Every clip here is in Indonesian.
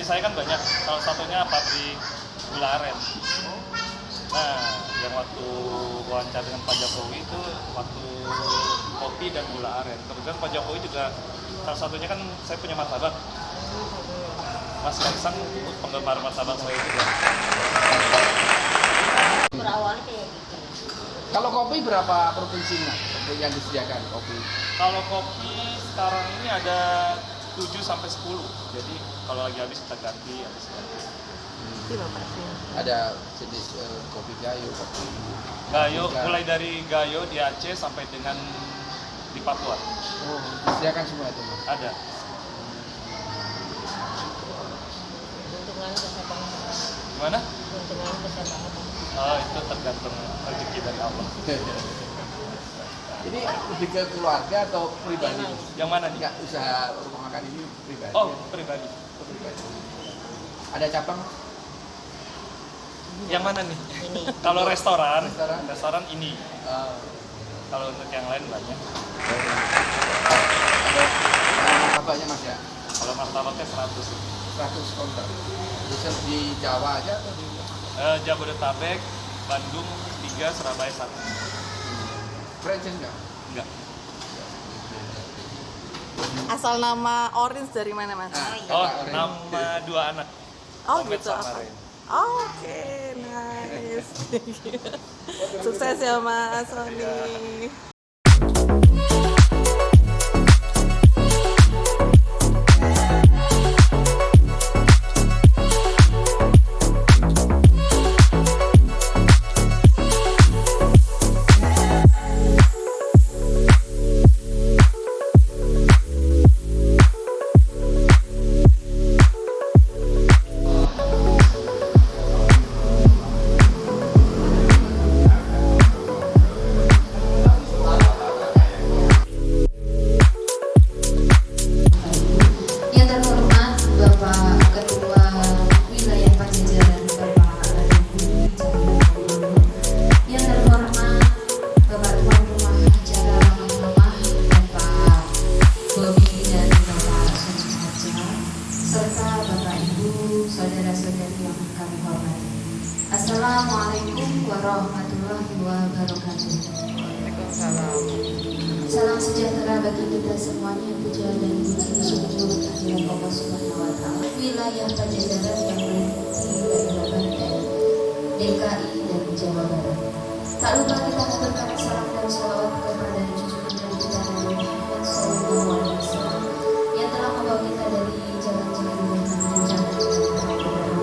referensi saya kan banyak. Salah satunya pabrik gula aren. Nah, yang waktu wawancara dengan Pak Jokowi itu waktu kopi dan gula aren. Kemudian Pak Jokowi juga salah satunya kan saya punya martabak. Mas Kaisang penggemar martabak saya juga. Berawalnya kayak gitu. Kalau kopi berapa provinsinya yang disediakan kopi? Kalau kopi sekarang ini ada 7 sampai 10. Jadi kalau lagi habis kita ganti, habis ganti. Ada jenis kopi gayo, kopi Gayo, Afrika. mulai dari Gayo di Aceh sampai dengan di Papua. Oh, disediakan semua itu. Ada. Keuntungannya besar banget. Gimana? Keuntungannya besar banget. Oh, itu tergantung rezeki dari Allah. Ini lebih ke keluarga atau pribadi? Yang mana nih? Enggak, usaha rumah makan ini pribadi. Oh, pribadi. Pribadi. Ada cabang? Yang mana nih? Ini. Kalau restoran, Restoran? restoran ini. Uh, Kalau untuk yang lain banyak. ada bapaknya Mas ya? Kalau martabaknya 100. 100 counter. Bisa di Jawa aja atau di Jabodetabek, Bandung 3, Surabaya 1. franchise enggak? Enggak. Asal nama Orange dari mana, Mas? Oh, Kata orang. nama 2 anak. Oh, Omet gitu. sama Ren. Oke, nice. Sukses ya, Mas Sony. Yang terhormat Bapak Ketua Wilayah Pajajaran Bapak Adi Budi Cahyokumolo, yang terhormat Bapak Tuan Rumah Acara Ramah-Ramah Bapak Bobi dan Bapak Suci Harja, serta Bapak Ibu saudara-saudari yang kami hormati. Assalamualaikum warahmatullahi wabarakatuh. Salam sejahtera bagi kita semuanya, puja dan puji syukur kehadirat Allah Subhanahu wa Ta'ala. Wilayah Pajajaran yang meliputi daerah Banten, DKI dan Jawa Barat. Tak lupa kita haturkan salam dan sholawat kepada junjungan Nabi kita Nabi Muhammad SAW yang telah membawa kita dari jalan-jalan Tuhan dan jalan-jalan kebenaran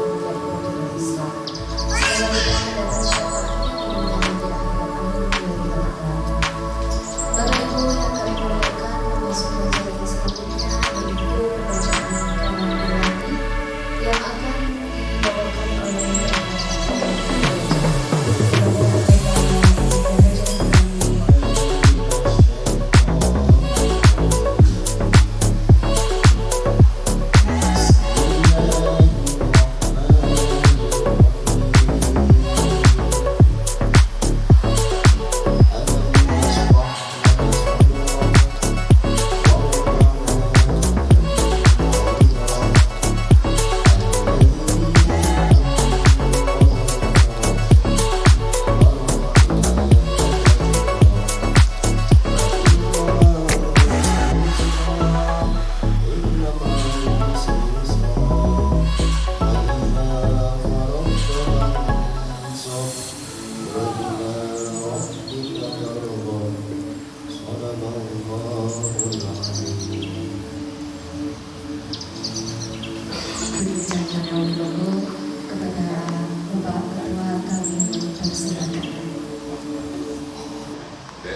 Islam. Segala nikmat dan syafaatnya mudah-mudahan di akhirat. Amin ya rabbal alamin. Bapak Ibu yang kami muliakan, memasuki acara ini selanjutnya yaitu pembacaan kalam ilahi yang akan dibawakan oleh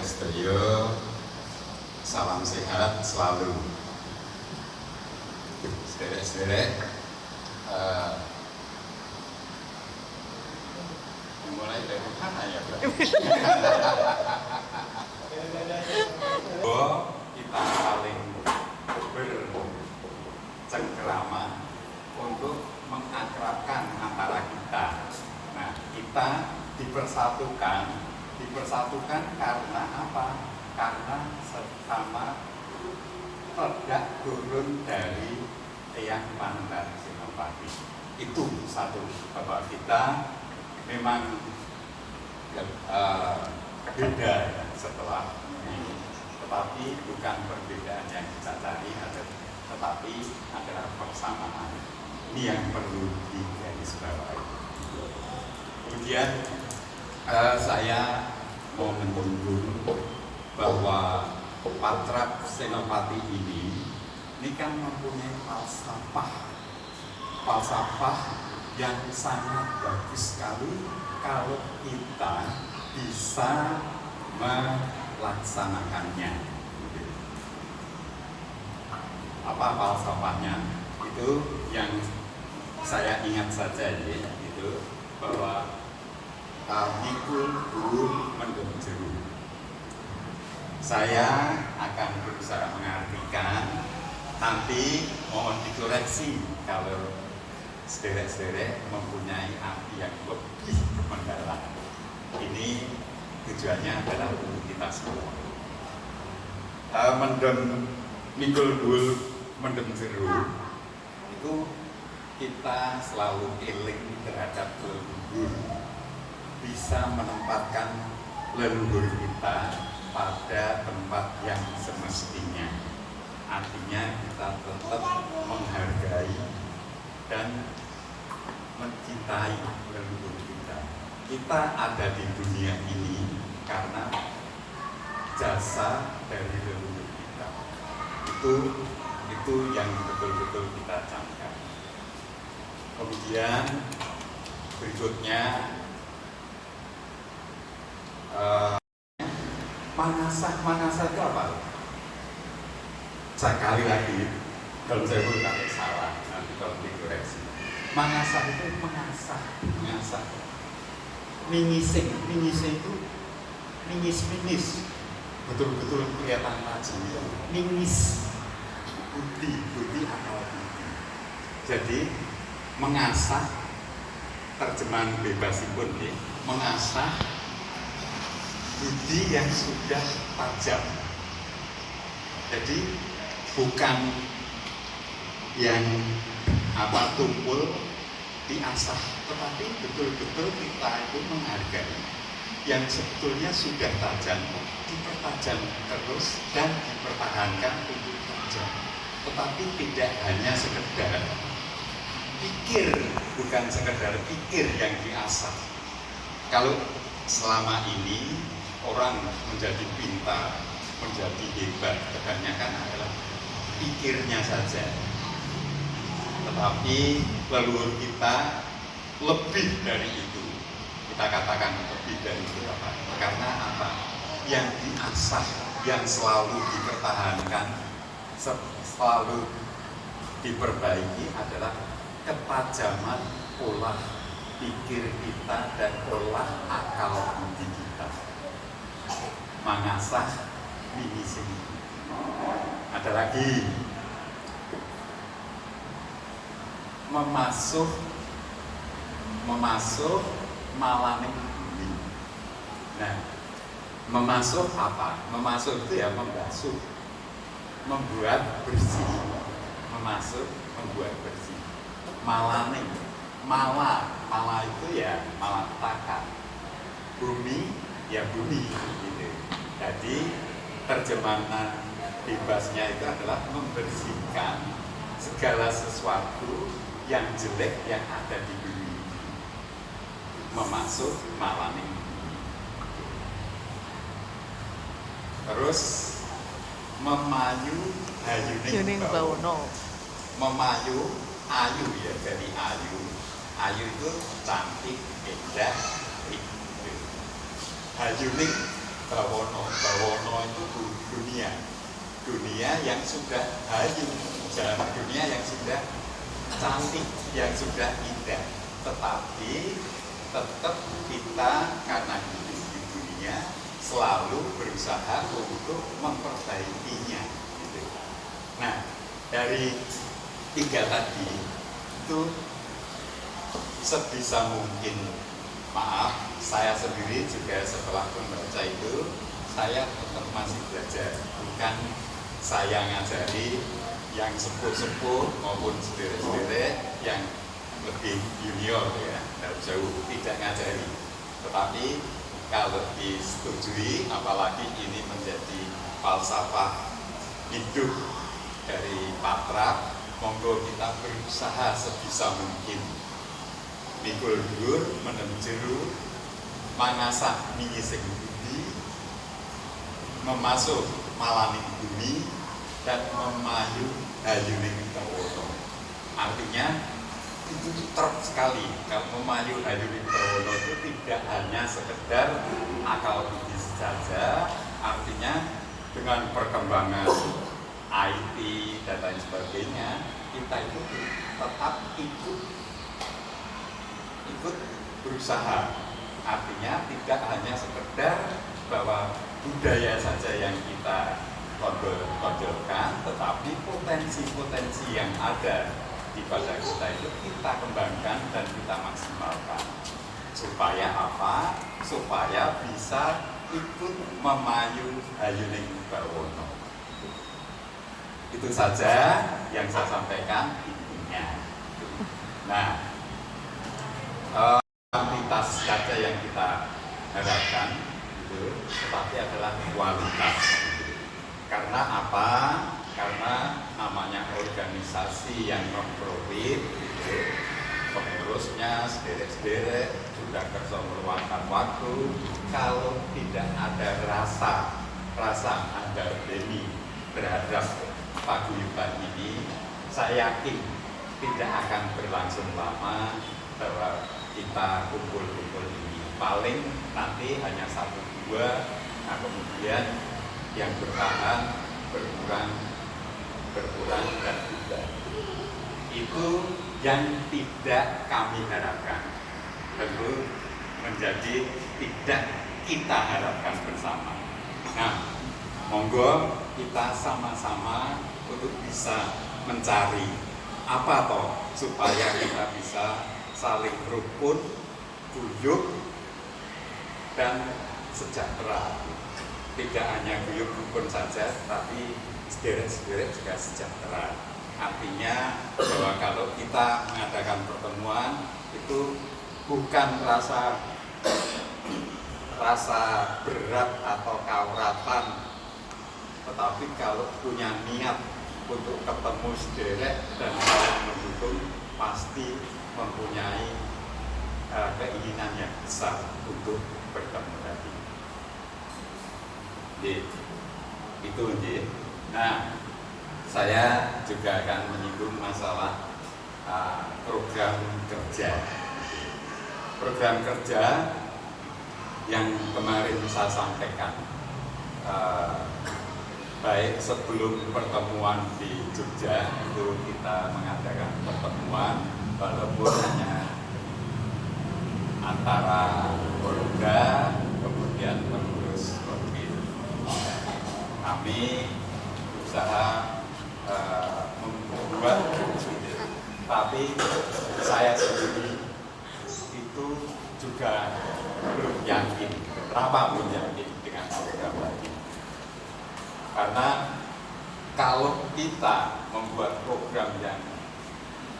Sedaya salam sehat selalu. Sederek-sederek mulai dari mana ya, Pak? Bahwa kita saling bercengkerama untuk mengakrabkan antara kita. Nah, kita dipersatukan karena apa? Karena sesama tidak turun dari tiang Pancasila. Senopati. Itu satu, bahwa kita memang beda ya, setelah ini, tetapi bukan perbedaan yang kita cari, tetapi adalah persamaan. Ini yang perlu digarisbawahi. Kemudian saya mau menyinggung bahwa Patra Senopati ini kan mempunyai falsafah yang sangat bagus sekali kalau kita bisa melaksanakannya. Apa falsafahnya? Itu yang saya ingat saja ya, itu bahwa mikul burung mendem jeruk. Saya akan berusaha mengartikan, nanti mohon dikoreksi kalau sederek-sederek mempunyai arti yang lebih mendalam. Ini tujuannya adalah untuk kita semua. Mikul burung mendem jeruk itu kita selalu eling terhadap leluhur, bisa menempatkan leluhur kita pada tempat yang semestinya. Artinya kita tetap menghargai dan mencintai leluhur kita. Kita ada di dunia ini karena jasa dari leluhur kita. Itu yang betul-betul kita camkan. Kemudian berikutnya manasa itu apa? Sekali lagi, kalau saya pun kata salah, nanti kalau dikoreksi. Manasa itu mengasah. Mingising itu mingis, betul-betul kelihatan maju. Mingis, budi atau budi. Jadi mengasah, terjemahan bebasipun nih, mengasah budi yang sudah tajam. Jadi bukan yang tumpul diasah, tetapi betul-betul kita itu menghargai yang sebetulnya sudah tajam, dipertajam terus dan dipertahankan untuk tajam. Tetapi tidak hanya sekedar pikir, bukan sekedar pikir yang diasah. Kalau selama ini orang menjadi pintar, menjadi hebat, kebanyakan adalah pikirnya saja. Tetapi leluhur kita lebih dari itu. Kita katakan lebih dari itu apa? Karena apa? Yang diasah, yang selalu dipertahankan, selalu diperbaiki adalah ketajaman pola pikir kita dan pola akal budi kita. Mengasah mingising. Ada lagi memasuh malaning bumi. Nah, memasuh apa? Memasuh itu ya membasuh, membuat bersih. Memasuh, membuat bersih. Malaning, mala itu ya malapetaka. Bumi ya bumi gitu. Jadi terjemahan bebasnya itu adalah membersihkan segala sesuatu yang jelek yang ada di bumi. Memasuk malaning. Terus memayu hayuning bawono. Memayu ayu ya, jadi ayu. Ayu itu cantik, indah, hayuning bawono itu dunia yang sudah hayu, dunia yang sudah cantik, yang sudah indah. Tetapi tetap kita karena hidup di dunia selalu berusaha untuk memperbaikinya gitu. Nah, dari 3 tadi itu sebisa mungkin, maaf, saya sendiri juga setelah membaca itu saya tetap masih belajar, bukan saya ngajari yang sepuh-sepuh maupun sederek-sederek yang lebih junior ya, jauh tidak ngajari. Tetapi kalau disetujui, apalagi ini menjadi falsafah hidup dari Patra, monggo kita berusaha sebisa mungkin mikul dhuwur menem jero mangasak mingi sing budi memasuk malaning bumi dan memayu hayuning bawana. Artinya itu terp sekali. Kalau memayu hayuning bawana itu tidak hanya sekedar akal budi saja, artinya dengan perkembangan IT dan lain sebagainya, kita itu tetap ikut berusaha. Artinya tidak hanya sekedar bahwa budaya saja yang kita tonjolkan, tetapi potensi-potensi yang ada di pada kita itu kita kembangkan dan kita maksimalkan. Supaya apa? Supaya bisa ikut memayu hayuning bawana. Itu saja yang saya sampaikan intinya. Nah, kuantitas saja yang kita harapkan itu, tetapi adalah kualitas. Karena apa? Karena namanya organisasi yang non-profit itu, pengurusnya sederek-sederek sudah kerja meluangkan waktu. Kalau tidak ada rasa andarbeni terhadap paguyuban ini, saya yakin tidak akan berlangsung lama bahwa kita kumpul-kumpul ini. Paling nanti hanya 1-2, nah kemudian yang bertahan berkurang dan bubar. Itu yang tidak kami harapkan. Tentu menjadi tidak kita harapkan bersama. Nah, monggo kita sama-sama untuk bisa mencari apa toh supaya kita bisa saling rukun, guyup, dan sejahtera. Tidak hanya guyup rukun saja, tapi sederek-sederek juga sejahtera. Artinya bahwa kalau kita mengadakan pertemuan itu bukan rasa berat atau kauratan, tetapi kalau punya niat untuk ketemu sederek dan saling mendukung, pasti mempunyai keinginan yang besar untuk bertemu lagi. Itu. Nah, saya juga akan menyinggung masalah program kerja. Program kerja yang kemarin saya sampaikan, baik sebelum pertemuan di Jogja itu kita mengadakan pertemuan walaupun hanya antara Polda kemudian pengurus Korbit. Kami berusaha membuat, tapi saya sendiri itu juga belum yakin, belum yakin dengan program lagi. Karena kalau kita membuat program yang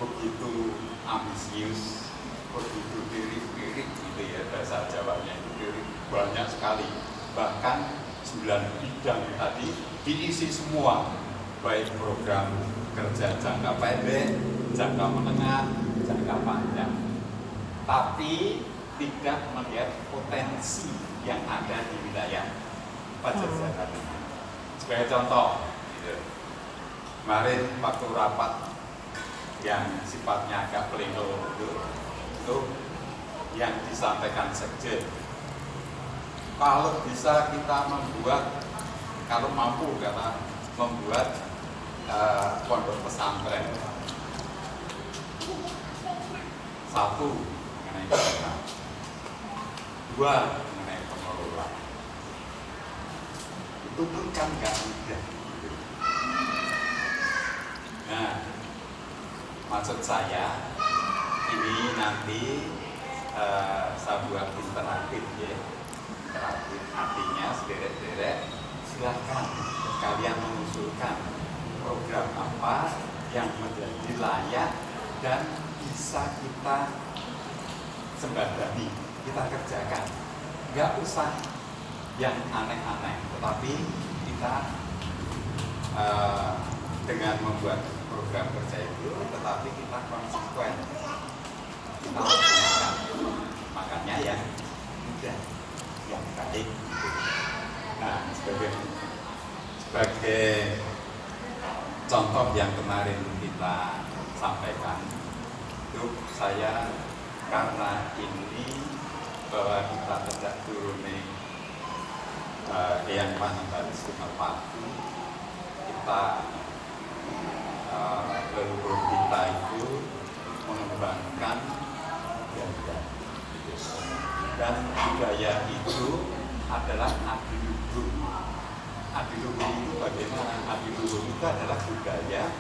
begitu ambisius, begitu lirik-lirik gitu ya, bahasa Jawanya itu lirik banyak sekali, bahkan 9 bidang tadi diisi semua, baik program kerja jangka pendek, jangka menengah, jangka panjang, tapi tidak melihat potensi yang ada di wilayah Pajajaran. Sebagai contoh, gitu. Kemarin waktu rapat yang sifatnya agak pleno itu yang disampaikan sekjen. Kalau bisa kita membuat, kalau mampu karena membuat pondok pesantren, 1 mengenai dana, 2 mengenai pengelola. Itu pun kan nggak mudah. Nah, maksud saya ini nanti saya buat interaktif ya. Interaktif artinya sederek-sederek, silakan kalian mengusulkan program apa yang menjadi layak dan bisa kita sembadani, kita kerjakan. Nggak usah yang aneh-aneh, tetapi kita dengan membuat program kerja itu, tetapi kita konsekuen, kita laksanakan. Makanya yang mudah, yang baik. Nah, sebagai contoh yang kemarin kita sampaikan, itu saya karena ini bahwa kita tidak turuni yang Panambari Sumatera, kita leluhur kita itu mengembangkan budaya, dan budaya itu adalah adiluhur. Adiluhur itu bagaimana? Adiluhur itu adalah budaya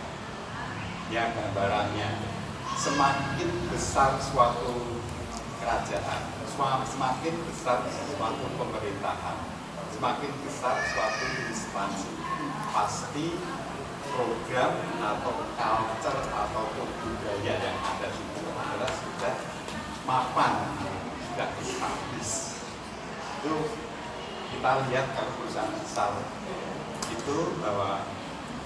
yang gambarannya semakin besar suatu kerajaan, semakin besar suatu pemerintahan, semakin besar suatu instansi, pasti program atau culture ataupun budaya yang ada di situ adalah sudah mapan, sudah established. Itu kita lihat kalau perusahaan besar itu bahwa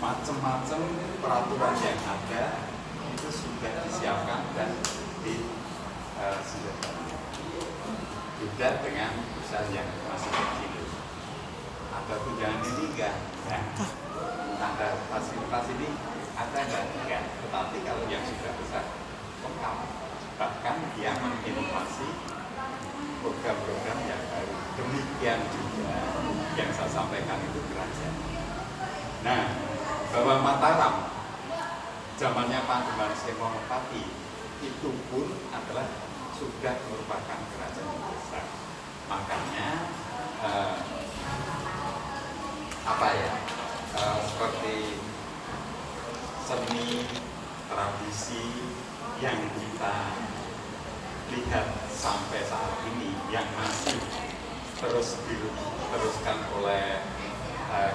macam-macam peraturan yang ada itu sudah disiapkan dan disediakan. Beda dengan perusahaan yang masih kecil. Ada tunjangan ini enggak? Ada fasilitas ini ada enggak? Tetapi kalau yang sudah besar lengkap. Bahkan dia menginovasi program-program yang baru. Demikian juga yang saya sampaikan itu kerajaan. Nah, bahwa Mataram zamannya Pandeman Senopati itu pun adalah sudah merupakan kerajaan yang besar. Makanya seperti seni tradisi yang kita lihat sampai saat ini yang masih terus diteruskan oleh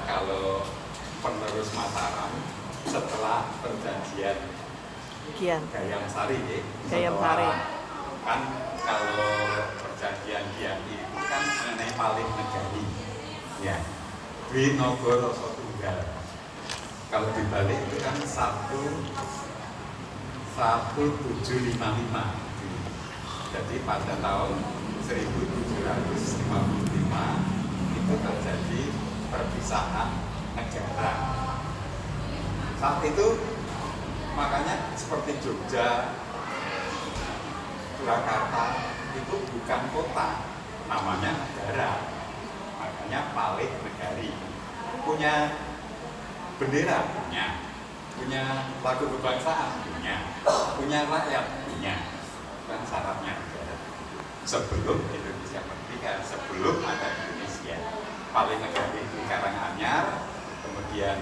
kalau penerus Mataram setelah perjanjian Gayam Sari, Gayam Sari. Kan kalau perjanjian Giyam itu kan mengenai paling negari, ya. Dwi Nogoro Tunggal. Kalau dibalik itu kan 1755. Jadi pada tahun 1755 itu terjadi perpisahan negara. Saat itu makanya seperti Jogja, Surakarta itu bukan kota, namanya negara. Makanya Paling Negari. Punya bendera, punya lagu kebangsaan, punya rakyat, kan syaratnya negara. Sebelum Indonesia merdeka, sebelum ada Indonesia, Paling Negari di Karanganyar, kemudian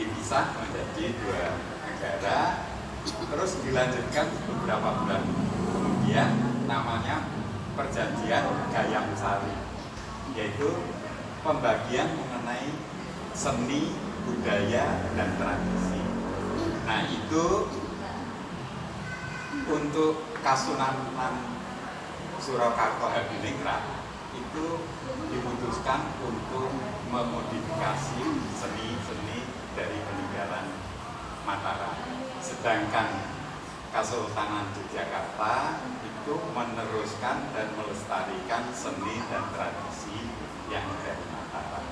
dipisah menjadi 2 negara, terus dilanjutkan beberapa bulan kemudian namanya Perjanjian Gayam Sari, yaitu pembagian mengenai seni, budaya, dan tradisi. Nah, itu untuk Kasunanan Surakarta Hadiningrat itu diputuskan untuk memodifikasi seni-seni dari peninggalan Mataram. Sedangkan Kesultanan Yogyakarta itu meneruskan dan melestarikan seni dan tradisi yang dari Mataram.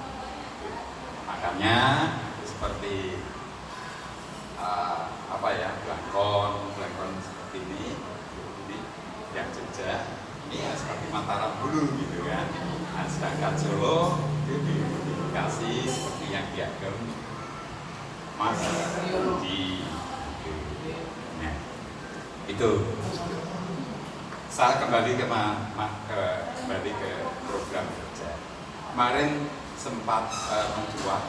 Makanya seperti Blangkon seperti ini yang Jogja ini ya seperti Mataram dulu gitu kan. Nah, sedangkan Solo itu dimodifikasi seperti yang diagem Mas Budi. Nah, itu saya kembali ke program kerja. Kemarin sempat mencuat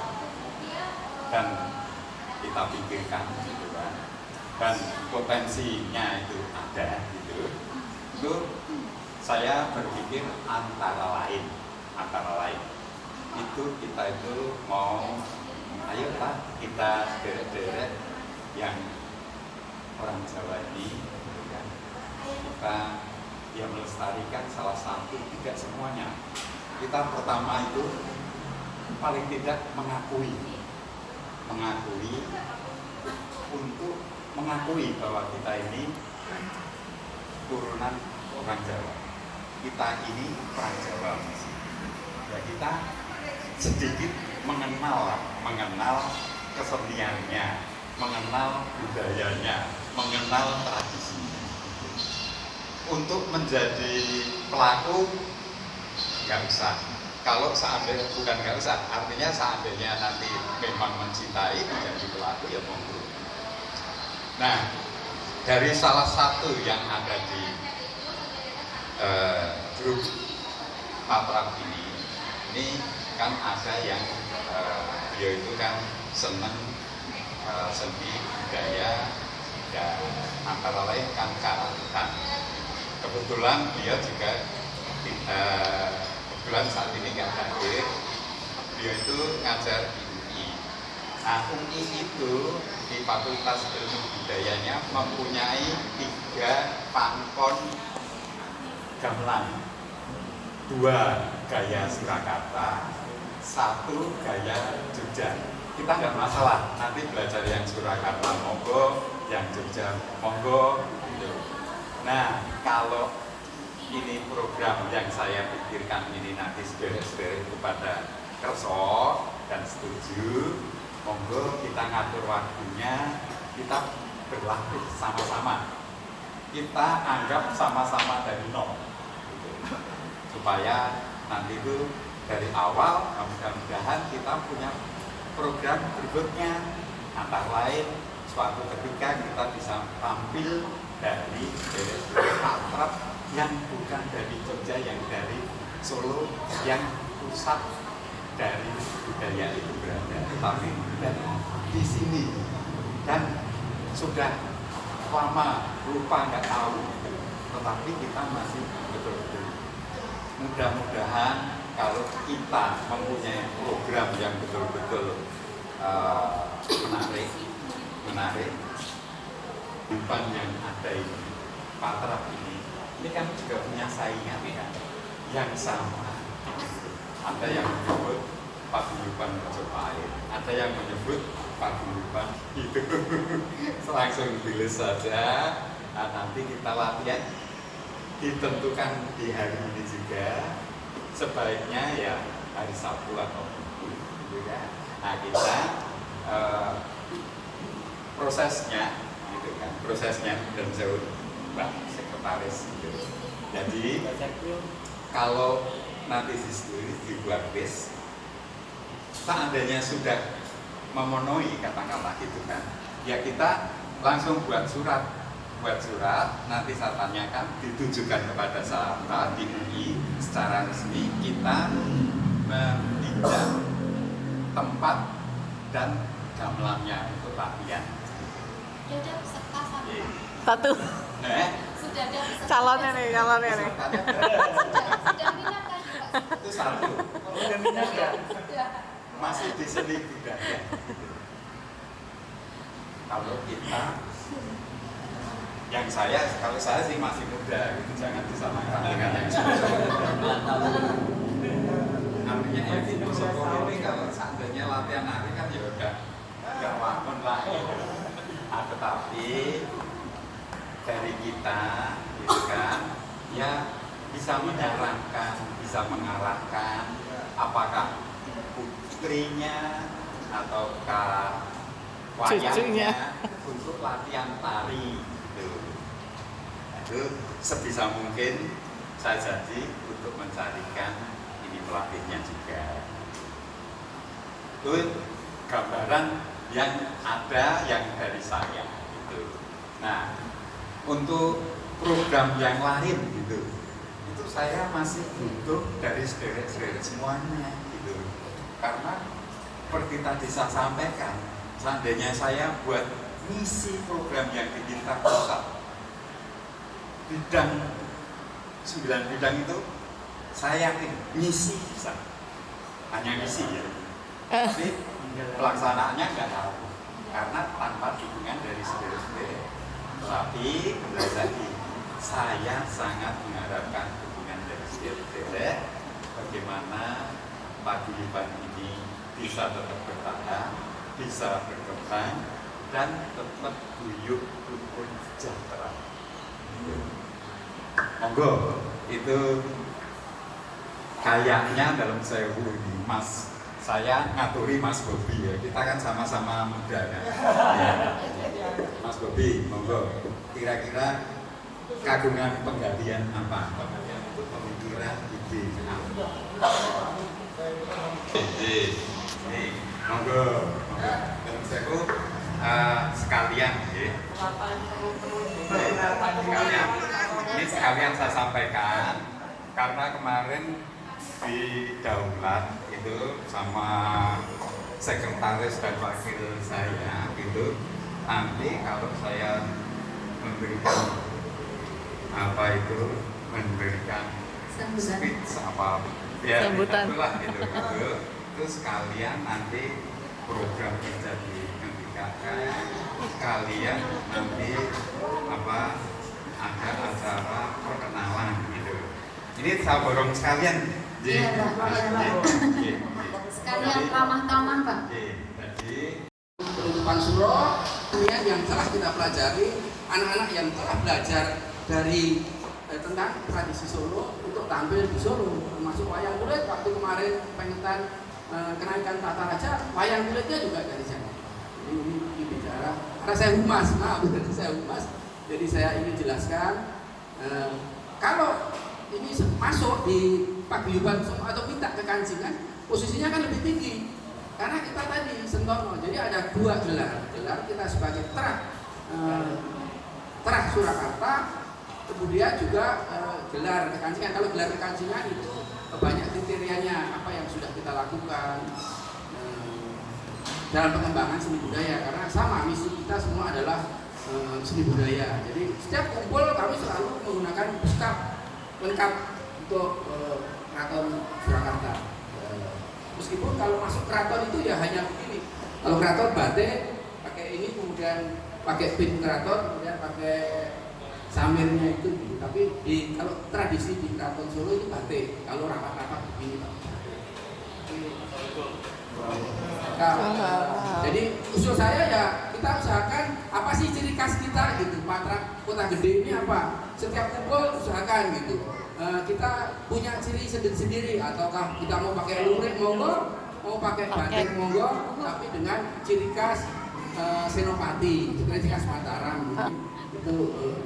dan kita pikirkan gitu kan, dan potensinya itu ada gitu. Itu saya berpikir antara lain itu kita itu mau ayolah kita sederek-sederek yang orang Jawa ini gitu kan, kita yang melestarikan salah satu, tidak semuanya. Kita pertama itu paling tidak mengakui untuk mengakui bahwa kita ini turunan orang Jawa. Kita ini orang Jawa. Ya, kita sedikit mengenal keseniannya, mengenal budayanya, mengenal tradisinya. Untuk menjadi pelaku nggak usah. Kalau seandainya bukan nggak usah, artinya seandainya nanti memang mencintai menjadi pelaku ya monggo. Nah, dari salah satu yang ada di grup Patrap ini kan ada yang beliau itu kan senang seni budaya dan antara lain kan karawitan. Kebetulan beliau juga kebetulan saat ini nggak hadir. Beliau itu ngajar di UI. Nah, UI itu di Fakultas Ilmu Budayanya mempunyai 3 pangkon gamelan, 2 gaya Surakarta, 1 gaya Jogja. Kita nggak masalah, nanti belajar yang Surakarta monggo, yang Jogja monggo gitu. Nah, kalau ini program yang saya pikirkan ini nanti sederek-sederek kepada kerso dan setuju, monggo kita ngatur waktunya, kita berlatih sama-sama. Kita anggap sama-sama dari nol gitu. Supaya nanti itu dari awal mudah-mudahan kita punya program berikutnya, antara lain suatu ketika kita bisa tampil dari Patrap yang bukan dari Jogja, yang dari Solo, yang pusat dari budaya itu berada, tapi dari di sini dan sudah lama lupa nggak tahu, tetapi kita masih betul-betul. Mudah-mudahan kalau kita mempunyai program yang betul-betul menarik, kehidupan yang ada ini, Patrap ini kan juga punya saingan kan, yang sama. Ada yang menyebut paguyuban Majapahit, ada yang menyebut paguyuban itu. Langsung tulis saja. Nah, nanti kita latihan, ditentukan di hari ini juga. Sebaiknya ya hari Sabtu atau Minggu, gitu kan. Nah, kita prosesnya dan jauh Mbak Sekretaris gitu. Jadi kalau nanti dibuat bis, seandainya sudah memenuhi kata-kata gitu kan, ya kita langsung buat surat, nanti saya tanyakan, ditujukan kepada saya di UI secara resmi, kita meninjau tempat dan gamelannya untuk latihan. Sudah ada peserta sama. Satu. Sudah ada peserta. Calonnya nih. Sudah minat kan Pak? Itu satu. Udah minat ya? Sudah. Masih di seni budaya. Kalau kita, kalau saya sih masih muda, gitu, jangan disamakan dengan yang sudah. Artinya ini ini kalau seandainya latihan nari kan ya udah nggak wakon lah. Nah, tetapi dari kita, gitu kan, ya bisa menyarankan, bisa mengarahkan, apakah putrinya ataukah wayangnya untuk latihan tari gitu. Nah, itu sebisa mungkin saya janji untuk mencarikan ini pelatihnya juga. Itu gambaran yang ada yang dari saya gitu. Nah, untuk program yang lain gitu, itu saya masih butuh dari sederek-sederek semuanya gitu. Karena seperti tadi saya sampaikan, seandainya saya buat misi program yang di tingkat pusat, bidang 9 bidang itu saya yakin misi bisa, hanya misi ya. Tapi Pelaksanaannya nggak tahu karena tanpa dukungan dari saudara-saudara. Tapi kembali lagi, saya sangat mengharapkan dukungan dari saudara-saudara bagaimana paguyuban ini bisa tetap bertahan, bisa berkembang, dan tetap guyup rukun sejahtera. Monggo, itu kayaknya dalam sewu ini Mas, saya ngaturi Mas Bobi ya, kita kan sama-sama muda kan ya. Mas Bobi, monggo, kira-kira kagungan penggalian apa? Penggalian itu pemikiran ide nih, monggo, dalam sewu sekalian ya. Sekalian saya sampaikan karena kemarin di Daulat itu sama sekretaris dan wakil saya itu nanti kalau saya memberikan memberikan speech apa ya itulah gitu itu sekalian nanti program kerja di NTKK sekalian nanti ada acara perkenalan gitu. Ini saya borong sekalian. Iya, Pak. Sekalian ramah-tamah, Pak. Jadi Penutupan suro yang telah kita pelajari, anak-anak yang telah belajar dari tentang tradisi Solo untuk tampil di Solo, termasuk wayang kulit. Waktu kemarin pengetan kenaikan tata raja, wayang kulitnya juga dari sana. Ini bicara karena saya humas, saya humas. Jadi saya ingin jelaskan kalau ini masuk di paguyuban atau minta kekancingan, posisinya kan lebih tinggi karena kita tadi sentono. Jadi ada dua gelar kita sebagai terah Surakarta, kemudian juga gelar kekancingan. Kalau gelar kekancingan itu banyak kriterianya apa yang sudah kita lakukan dalam pengembangan seni budaya, karena sama misi kita semua adalah seni budaya. Jadi setiap kumpul kami selalu menggunakan beskap lengkap untuk keraton Surakarta. Meskipun kalau masuk keraton itu ya hanya begini. Kalau keraton batik pakai ini, kemudian pakai pin keraton, kemudian pakai samirnya itu. Tapi kalau tradisi di keraton Solo itu batik. Kalau rapat-rapat begini Pak. Jadi usul saya ya kita usahakan apa sih ciri khas kita gitu. Patra Kota Gede ini apa? Setiap kumpul usahakan gitu. Kita punya ciri sendiri, ataukah kita mau pakai lurik monggo, mau pakai batik monggo, tapi dengan ciri khas Senopati, ciri khas Mataram. Itu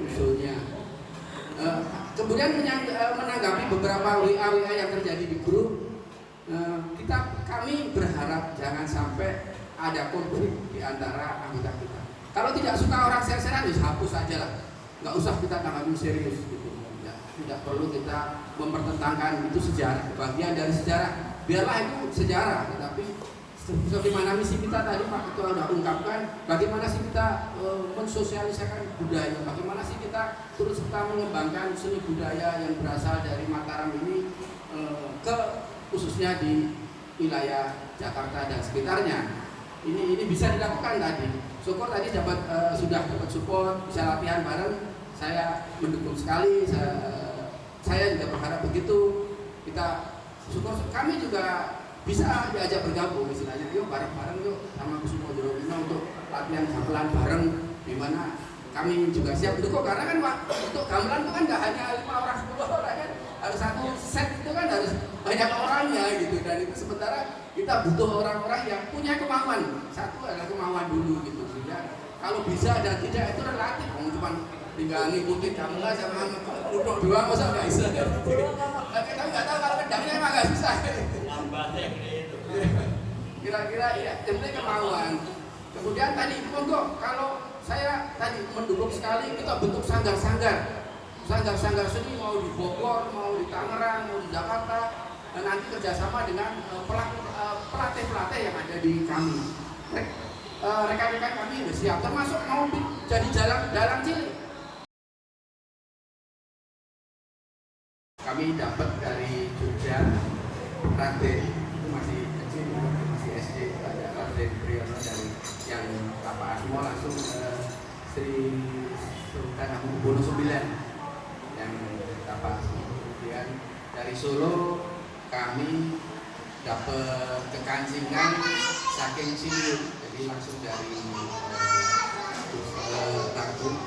usulnya. Kemudian menanggapi beberapa WA yang terjadi di grup. Kami berharap jangan sampai ada konflik di antara anggota kita. Kalau tidak suka orang share-sharean, hapus aja lah. Nggak usah kita tanggapi serius gitu. Tidak perlu kita mempertentangkan, itu sejarah, bagian dari sejarah. Biarlah itu sejarah, tetapi bagaimana misi kita tadi Pak Ketua sudah ungkapkan, bagaimana sih kita mensosialisasikan budaya, bagaimana sih kita terus serta mengembangkan seni budaya yang berasal dari Mataram ini ke khususnya di wilayah Jakarta dan sekitarnya. Ini bisa dilakukan tadi. Syukur tadi sudah dapat support, bisa latihan bareng. Saya mendukung sekali. Saya juga berharap begitu. Kita syukur kami juga bisa diajak bergabung, istilahnya yuk bareng-bareng yuk sama Kusumo Jodowino untuk latihan gamelan bareng, di mana kami juga siap mendukung. Karena kan Pak, untuk gamelan itu kan nggak hanya 5 orang 10 orang kan, harus satu set itu kan harus banyak orangnya gitu. Dan itu sementara kita butuh orang-orang yang punya kemauan. Satu adalah kemauan dulu gitu. Sehingga kalau bisa dan tidak itu relatif. Cuma tinggal ngikutin gamelan sama duduk doang masa nggak bisa. Tapi kami nggak tahu kalau kendangnya emang nggak bisa. Kira-kira ya, yang penting kemauan. Kemudian tadi monggo, kalau saya tadi mendukung sekali kita bentuk sanggar-sanggar seni, mau di Bogor, mau di Tangerang, mau di Jakarta, dan nanti kerjasama dengan pelatih-pelatih yang ada di kami. Rekan-rekan kami sudah siap, termasuk mau jadi jalan cilik. Kami dapat dari Jogja, Raden, itu masih kecil, masih SD, ada Raden yang Bapak Asmo langsung Sri Sultan Hamengkubuwono IX yang Bapak Asmo. Kemudian dari Solo kami dapat kekancingan saking Simbun, jadi langsung dari Tartung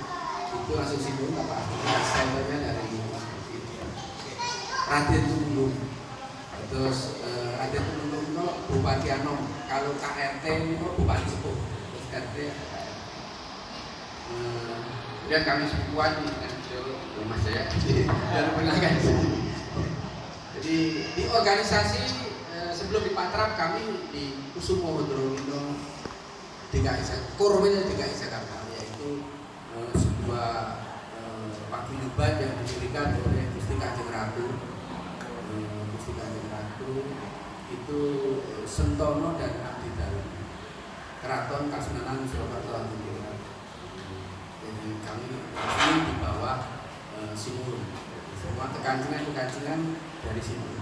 itu langsung Simbun Bapak Asmo. Sampelnya dari Raden Tumenggung. Terus Raden Tumenggung itu Bupati Anom. Kalau KRT itu Bupati Sepuh. Terus KRT kemudian kami sepupuan dengan Mas Jaya dan penangkan. Jadi di organisasi sebelum di Patrap kami di Kusumo Drowino DKI Korwil DKI Jakarta, yaitu sebuah paguyuban yang didirikan oleh Gusti Kanjeng Ratu. Gusti Kanjeng Ratu itu Sentono dan Abdi Dalam Keraton Kasunanan Surakarta. Jadi kami di bawah Sinurung. Semua kekancingan dari sini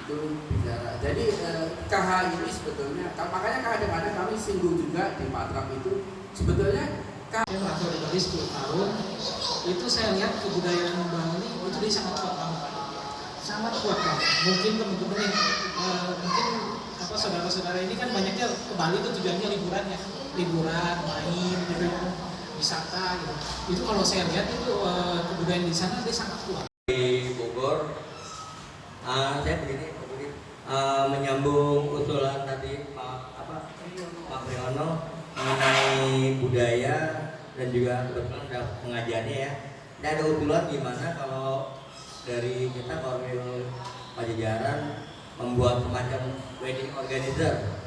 itu bicara. Jadi KH ini sebetulnya, makanya kadang-kadang kami singgung juga di Patrap itu sebetulnya atau di Bali 10 tahun itu saya lihat kebudayaan Bali itu dia sangat kuat banget, sangat kuat banget. Mungkin teman-teman yang mungkin saudara-saudara ini kan banyaknya ke Bali itu tujuannya liburan, main, gitu, wisata gitu. Itu kalau saya lihat itu kebudayaan di sana dia sangat kuat. Di Bogor, saya begini menyambung usulan tadi Pak Priyono mengenai budaya dan juga kebetulan ada pengajiannya ya. Dan ada usulan gimana kalau dari kita Korwil Pajajaran membuat semacam wedding organizer.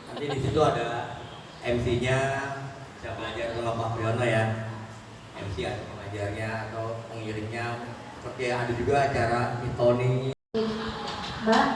Nanti di situ ada MC-nya, bisa belajar sama Pak Priyono ya. MC atau pengajarnya atau pengiringnya. Seperti ada juga acara mitoni. Mbak,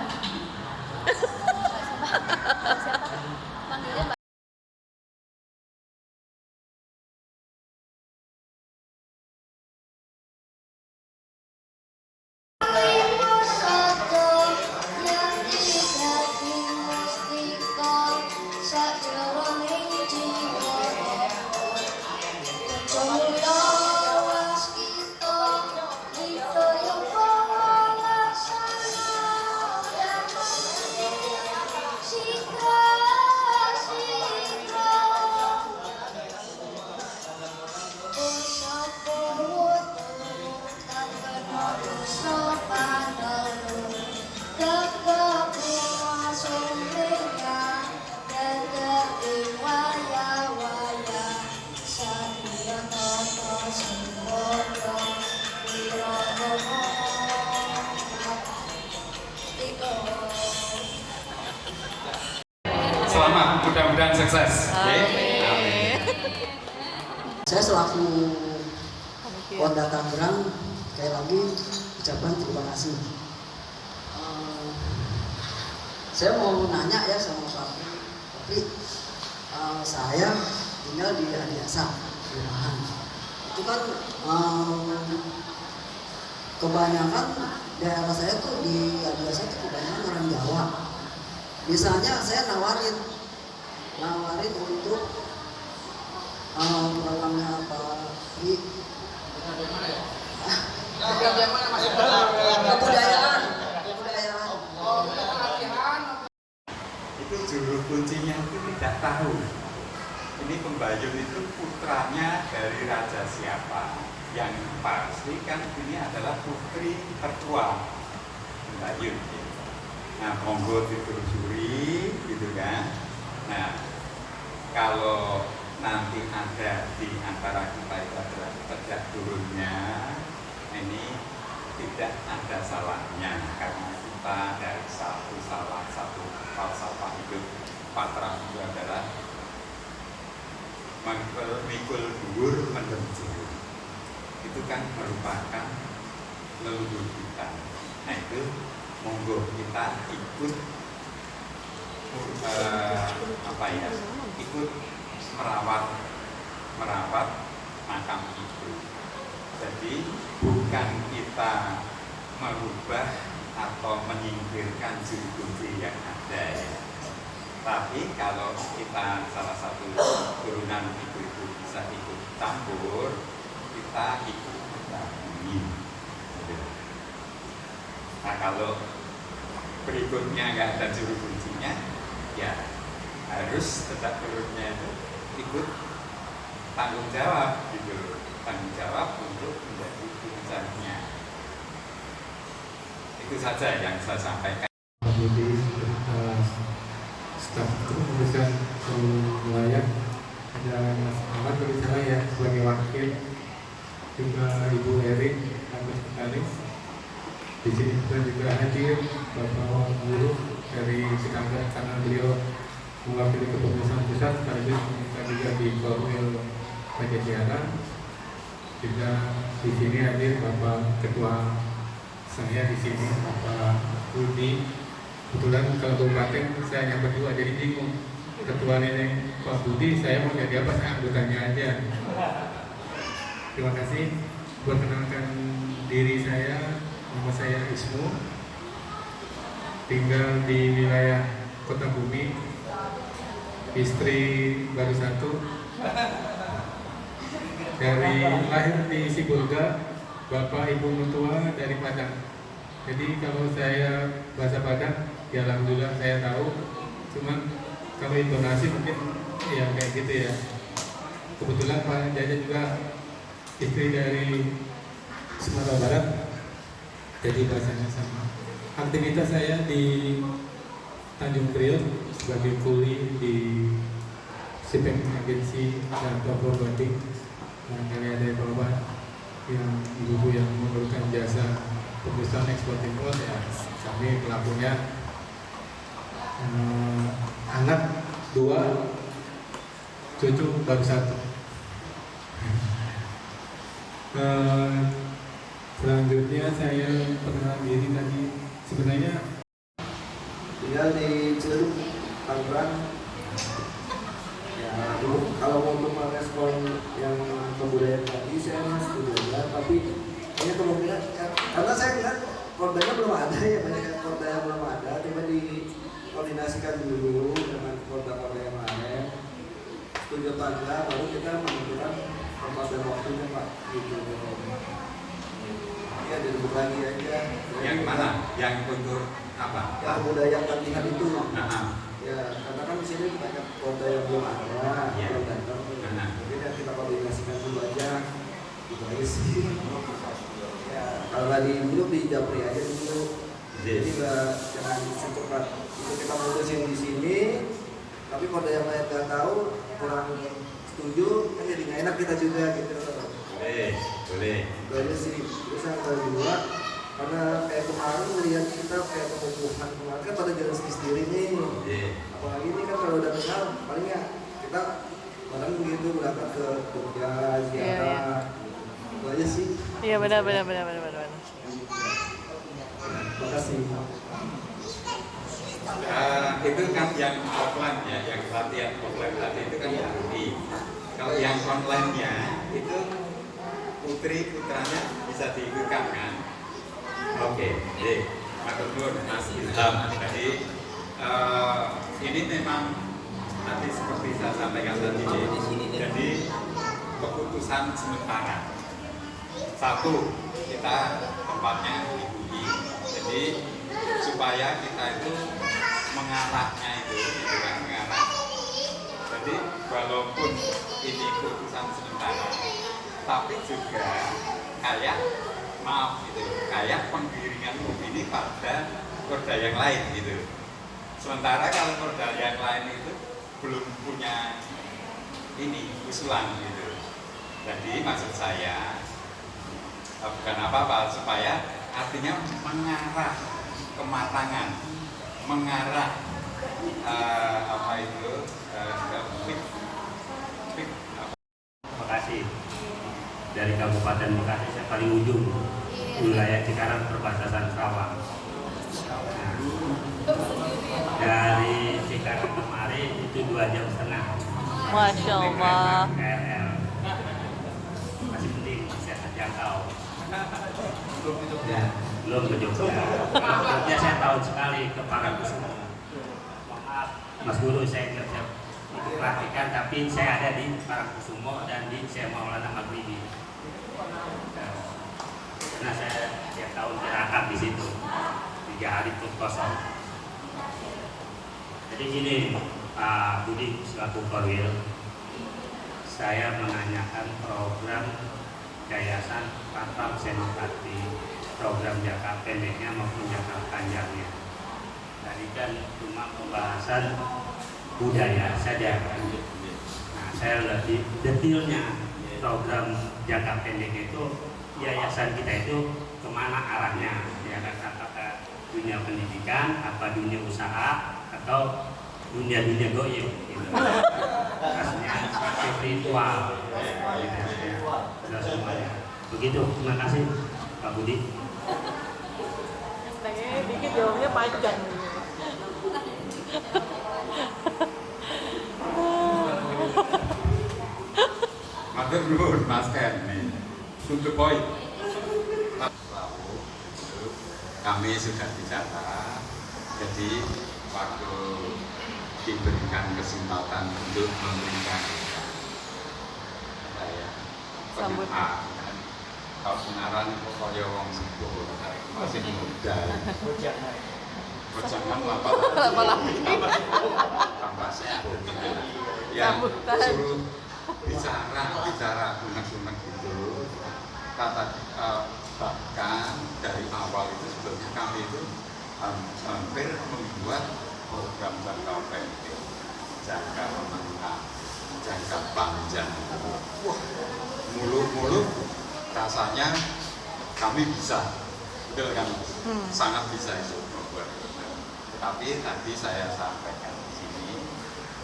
Selamat, mudah-mudahan sukses. Amin. Saya selaku Wanda Tangerang sekali lagi ucapkan terima kasih. Saya mau nanya ya sama Pak Pri, saya tinggal di Adiasa, Rumahan. Itu kan kebanyakan daerah saya tuh di Adiasa itu kebanyakan orang Jawa. Misalnya saya nawarin untuk programnya Pak Pri. Kebudayaan. Itu juru kuncinya itu tidak tahu. Ini Pembayun itu putranya dari raja siapa? Yang pasti kan ini adalah putri tertua Pembayun. Nah, monggo ditelusuri gitu kan. Nah, kalau nanti ada di antara kita itu adalah sejak turunnya, ini tidak ada salahnya karena kita dari salah satu falsafah hidup Patrap itu adalah mikul dhuwur mendem jero. Itu kan merupakan leluhur kita. Nah itu monggo kita ikut ikut merawat makam itu. Jadi bukan kita merubah atau menyingkirkan juru kunci yang ada ya. Tapi kalau kita salah satu turunan ibu-ibu bisa ikut campur, kita ikut berbagi. Nah kalau berikutnya nggak ada juru kuncinya, ya harus tetap turunnya itu ikut tanggung jawab gitu, tanggung jawab untuk menjadi puncaknya. Itu saja yang saya sampaikan. Jadi staf kepengurusan wilayah ada Mas Ahmad berbicara ya sebagai wakil, juga Ibu Erin Agus Putaris. Di sini juga hadir Bapak Guru dari Cikampek karena beliau mewakili kepengurusan pusat sekaligus kita juga di Korwil Pajajaran. Juga di sini hadir Bapak Ketua saya di sini Bapak Budi. Kebetulan kalau kabupaten saya yang berdua jadi bingung. Ketua nenek Pak Budi, saya mau jadi apa? Saya anggotanya aja. Terima kasih. Perkenalkan diri saya, nama saya Ismu. Tinggal di wilayah Kota Bumi. Istri baru satu. Dari lahir di Sibolga, Bapak Ibu mertua dari Padang. Jadi kalau saya bahasa Padang, ya alhamdulillah saya tahu. Cuman kalau intonasi mungkin ya kayak gitu ya. Kebetulan Pak Jaja juga istri dari Sumatera Barat, jadi bahasanya sama. Aktivitas saya di Tanjung Priok sebagai kuli di Shipping Agency dan Toko Banding. Barangkali ada yang bawa yang ibu-ibu yang memerlukan jasa perusahaan ekspor impor, ya kami pelakunya. Anak 2, cucu baru 1. Selanjutnya saya perkenalan diri tadi. Sebenarnya tinggal di Ciledug, Tangerang. Ya, kalau untuk merespon yang kebudayaan tadi saya setuju, tapi ini kemungkinan karena saya lihat kordanya belum ada ya, banyak yang kordanya belum ada, coba dikoordinasikan dulu dengan korda-korda yang lain. Setuju apa enggak, baru kita menentukan tempat dan waktunya Pak. Gitu. Ya dirubah lagi aja. Yang mana? Yang untuk apa? Yang kebudayaan latihan itu. Nah. Ya, karena kan di sini banyak korda yang belum ada, belum datang. Jadi ya kita koordinasikan dulu aja. Itu aja sih. Ya, kalau tadi dulu di Japri aja dulu. Jadi jangan secepat itu kita mutusin di sini, tapi korda yang lain nggak tahu, kurang setuju, kan jadi nggak enak kita juga gitu. Boleh. Itu aja sih. Terus yang kedua, karena kayak kemarin melihat kita kayak pengukuhan kemarin kan pada jalan sendiri nih. Apalagi ini kan kalau udah kenal, palingnya kita bareng begitu berangkat ke Jogja, ziarah. Itu aja sih. Iya benar. Terima kasih. Itu kan yang offline ya, yang latihan offline tadi itu kan Budi. Kalau yang online-nya itu putranya bisa diikutkan kan? Oke, jadi matur nuwun Mas Ilham. Jadi ini memang nanti seperti saya sampaikan tadi. Jadi keputusan sementara. Satu, kita tempatnya di Budi. Jadi supaya kita itu mengarahnya itu, mengarah. Jadi walaupun ini keputusan sementara, tapi juga kayak kayak penggiringan ini pada korda yang lain gitu. Sementara kalau korda yang lain itu belum punya ini usulan gitu. Jadi maksud saya bukan apa-apa, supaya artinya mengarah kematangan, mengarah Bekasi. Dari Kabupaten Bekasi, saya paling ujung wilayah Cikarang perbatasan Sarawak. Nah, dari Cikarang kemari itu 2,5 jam. Masya Allah. KRL. Masih penting, bisa terjangkau. Belum ke Jogja. Kalau Jogja saya tahun sekali ke Parangkusumo. Maaf, Mas Guru saya ikut praktikan, tapi saya ada di Parangkusumo dan di Syekh Maulana Maghribi. Karena saya tiap tahun tirakat di situ 3 hari itu kosong. Jadi gini Pak Budi selaku Korwil, saya menanyakan program Yayasan Patam Senopati, program jangka pendeknya maupun jangka panjangnya. Tadi kan cuma pembahasan budaya saja kan. Nah, saya lebih detailnya program jangka pendek itu yayasan kita itu kemana arahnya, ya kan, apakah dunia pendidikan, apa dunia usaha, atau dunia goib gitu. Maksudnya spiritual sudah semuanya begitu. Terima kasih Pak Budi. Dikit jawabnya panjang. Matur nuwun Mas Ken nih. Untuk poin. Kami sudah bicara. Jadi waktu diberikan kesempatan untuk memberikan penyampaian. Kalau senaran kaya wong sepuh masih muda. Jangan tambah sepuh gitu. Yang suruh bicara unek-unek gitu. Bahkan dari awal itu sebelumnya kami itu hampir membuat program jangka pendek, jangka menengah, jangka panjang. Wah, muluk-muluk rasanya kami bisa, betul kan? Sangat bisa itu membuat. Tapi tadi saya sampaikan di sini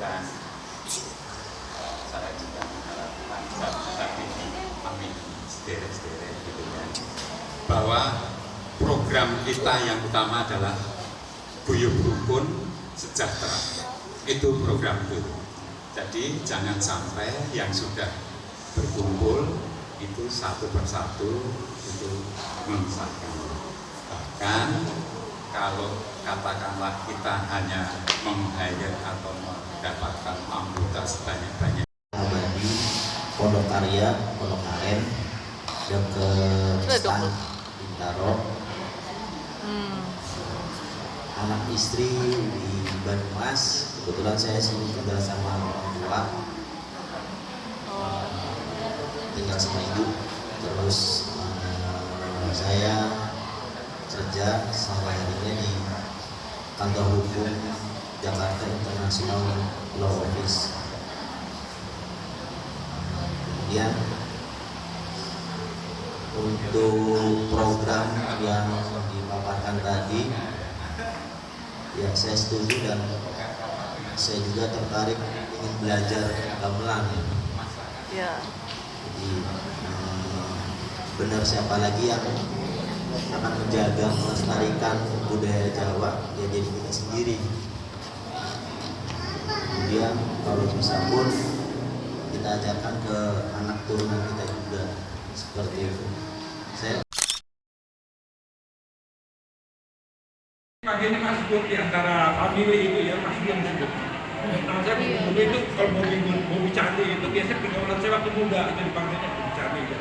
dan saya juga mengharapkan tadi amin sederek-sederek gitu ya, bahwa program kita yang utama adalah guyub rukun sejahtera. Itu program itu. Jadi jangan sampai yang sudah berkumpul itu satu persatu itu memisahkan. Bahkan kalau katakanlah kita hanya meng-hire atau mendapatkan anggota sebanyak-banyak Abadi, Pondok Karya, Pondok Aren, dekat Stan, Bintaro, anak istri di Banyumas. Kebetulan saya sini tinggal sama orang tua, tinggal sama ibu. Terus saya kerja sampai hari ini di kantor hukum Jakarta International Law Office. Kemudian untuk program yang dipaparkan tadi, ya saya setuju dan saya juga tertarik ingin belajar gamelan. Ya. Jadi benar, siapa lagi yang akan menjaga melestarikan budaya Jawa, ya jadi kita sendiri. Kemudian kalau bisa pun kita ajarkan ke anak turunan kita juga, seperti itu. Saya bagiannya Mas Gur di antara family itu ya, Mas Gur disebut. Nah, saya dulu itu kalau mau bicara itu biasanya pergaulan saya waktu muda itu dipanggilnya bicara ya.